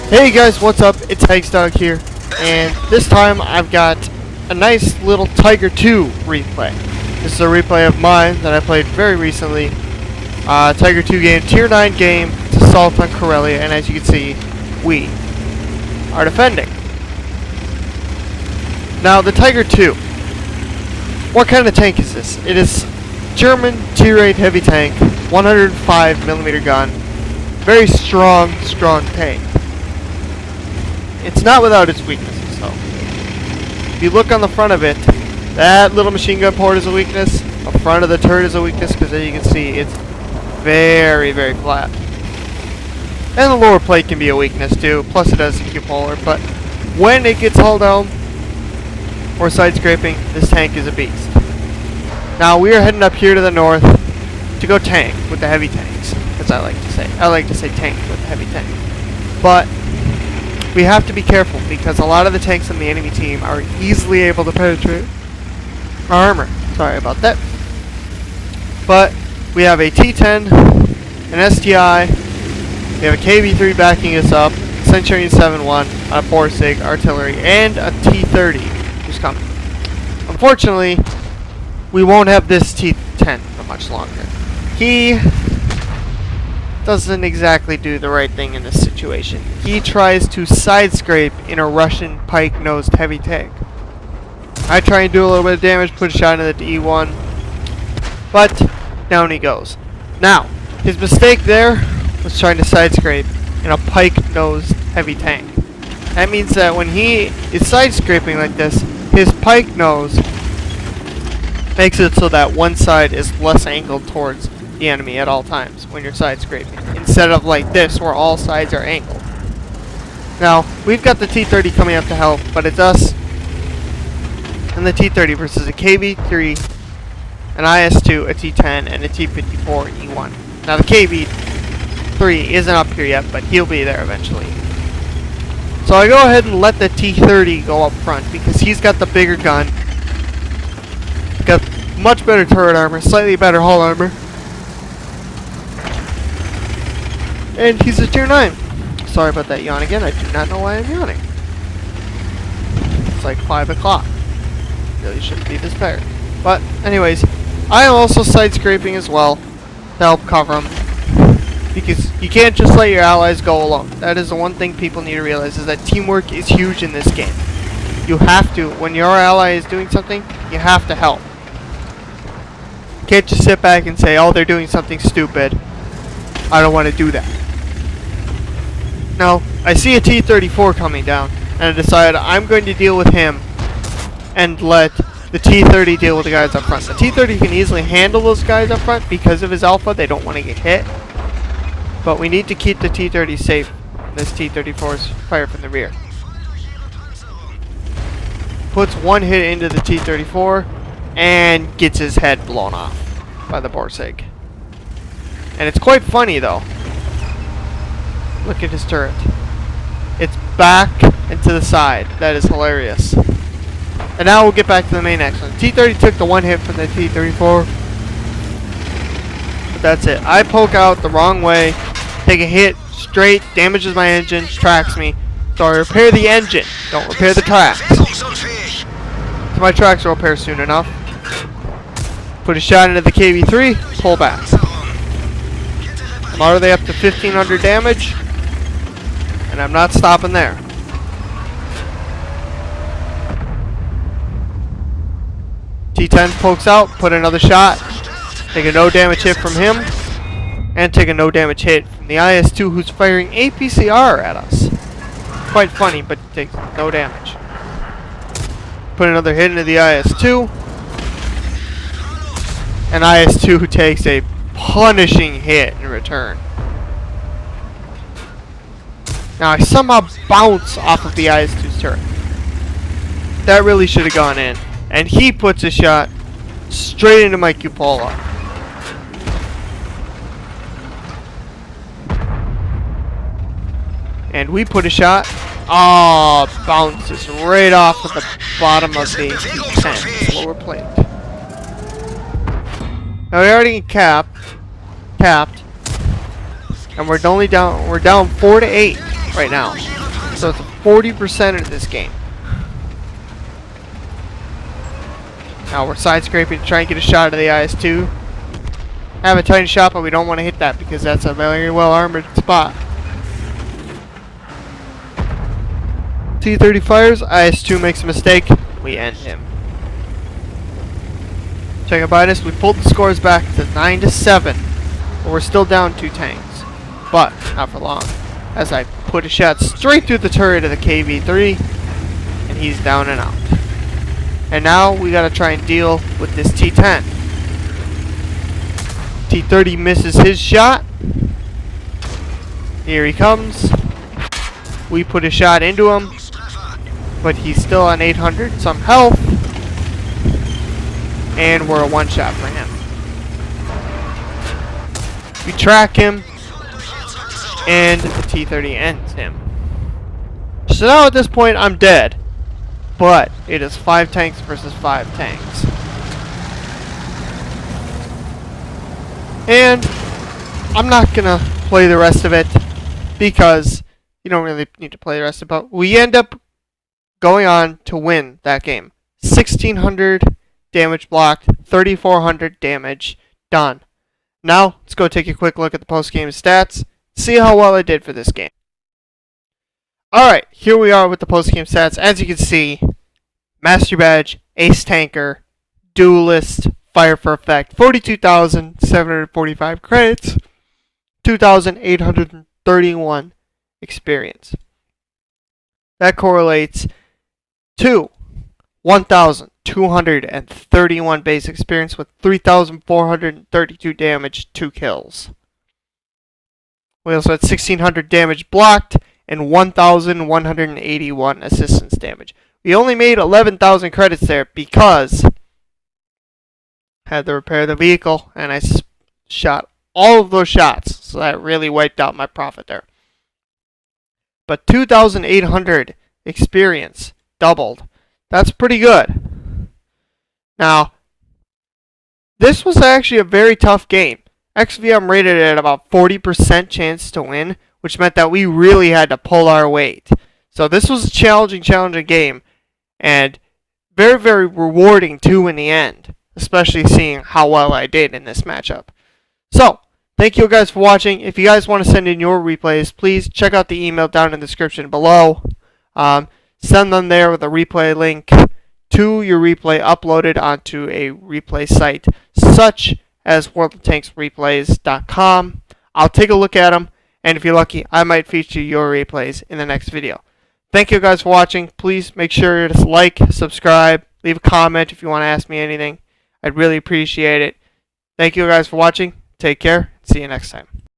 Hey guys, what's up? It's Hagsdog here, and this time I've got a nice little Tiger 2 replay. This is a replay of mine that I played very recently. Tiger 2 game, Tier 9 game, it's Assault on Karelia, and as you can see, we are defending. Now, the Tiger 2, what kind of tank is this? It is German Tier 8 heavy tank, 105mm gun, very strong tank. It's not without its weaknesses, though. If you look on the front of it, that little machine gun port is a weakness. The front of the turret is a weakness, because as you can see, it's very, very flat. And the lower plate can be a weakness, too. Plus it has a cupola. But when it gets hull down, or side scraping, this tank is a beast. Now, we are heading up here to the north to go tank with the heavy tanks, as I like to say. I like to say tank with the heavy tank. But we have to be careful because a lot of the tanks on the enemy team are easily able to penetrate our armor. Sorry about that. But we have a T10, an STI, we have a KV3 backing us up, Centurion 7-1, a Borsig artillery, and a T30 who's coming. Unfortunately, we won't have this T10 for much longer. He doesn't exactly do the right thing in this situation. He tries to side scrape in a Russian pike-nosed heavy tank. I try and do a little bit of damage, put a shot into the E1, but down he goes. Now, his mistake there was trying to side scrape in a pike-nosed heavy tank. That means that when he is side scraping like this, his pike nose makes it so that one side is less angled towards the enemy at all times when you're side scraping, instead of like this where all sides are angled. Now, we've got the T30 coming up to help, but it's us and the T30 versus a KV3, an IS-2, a T10, and a T54 E1. Now, the KV3 isn't up here yet, but he'll be there eventually. So I go ahead and let the T30 go up front because he's got the bigger gun, got much better turret armor, slightly better hull armor, and he's a Tier 9. Sorry about that yawn again. I do not know why I'm yawning. It's like 5 o'clock. Really shouldn't be this tired. But anyways, I am also side scraping as well to help cover him. Because you can't just let your allies go alone. That is the one thing people need to realize, is that teamwork is huge in this game. You have to, when your ally is doing something, you have to help. You can't just sit back and say, oh, they're doing something stupid, I don't want to do that. Now, I see a T-34 coming down, and I decide I'm going to deal with him and let the T-30 deal with the guys up front. The T-30 can easily handle those guys up front because of his alpha. They don't want to get hit. But we need to keep the T-30 safe. This T-34's fire from the rear. Puts one hit into the T-34 and gets his head blown off by the Borsig. And it's quite funny though. Look at his turret. It's back and to the side. That is hilarious. And now we'll get back to the main action. T-30 took the one hit from the T-34. But that's it. I poke out the wrong way, take a hit straight, damages my engine, tracks me. So I repair the engine, don't repair the tracks. So my tracks will repair soon enough. Put a shot into the KV3, pull back. I'm already up to 1500 damage. And I'm not stopping there. T10 pokes out, put another shot, take a no damage hit from him, and take a no damage hit from the IS-2 who's firing APCR at us. Quite funny, but takes no damage. Put another hit into the IS-2, and IS-2 takes a punishing hit in return. Now I somehow bounce off of the IS-2's turret. That really should have gone in. And he puts a shot straight into my cupola. And we put a shot. Oh, bounces right off of the bottom of the T10, lower plate. Now we already capped, and we're down 4 to 8 right now. So it's a 40% of this game. Now we're side scraping to try and get a shot of the IS-2. Have a tiny shot, but we don't want to hit that because that's a very well armored spot. T-30 fires, IS-2 makes a mistake, we end him. Check out Bitus, we pulled the scores back to 9-7, but we're still down 2 tanks. But, not for long, as I put a shot straight through the turret of the KV-3, and he's down and out. And now we gotta try and deal with this T-10. T-30 misses his shot. Here he comes. We put a shot into him, but he's still on 800 some health. And we're a one shot for him. We track him, and the T-30 ends him. So now at this point I'm dead, but it is 5 tanks versus 5 tanks. And I'm not gonna play the rest of it because you don't really need to play the rest of it, but we end up going on to win that game. 1600 damage blocked, 3400 damage done. Now, let's go take a quick look at the post-game stats, see how well I did for this game. Alright, here we are with the post-game stats. As you can see, Master Badge, Ace Tanker, Duelist, Fire for Effect, 42,745 credits, 2,831 experience. That correlates to 1,231 base experience with 3,432 damage, 2 kills. We also had 1,600 damage blocked and 1,181 assistance damage. We only made 11,000 credits there because I had to repair the vehicle and I shot all of those shots, so that really wiped out my profit there. But 2,800 experience doubled. That's pretty good. Now, this was actually a very tough game. XVM rated it at about 40% chance to win, which meant that we really had to pull our weight. So this was a challenging game, and very, very rewarding too in the end, especially seeing how well I did in this matchup. So, thank you guys for watching. If you guys want to send in your replays, please check out the email down in the description below. Send them there with a replay link to your replay uploaded onto a replay site such as worldoftanksreplays.com. I'll take a look at them, and if you're lucky, I might feature your replays in the next video. Thank you guys for watching. Please make sure to like, subscribe, leave a comment if you want to ask me anything. I'd really appreciate it. Thank you guys for watching. Take care. See you next time.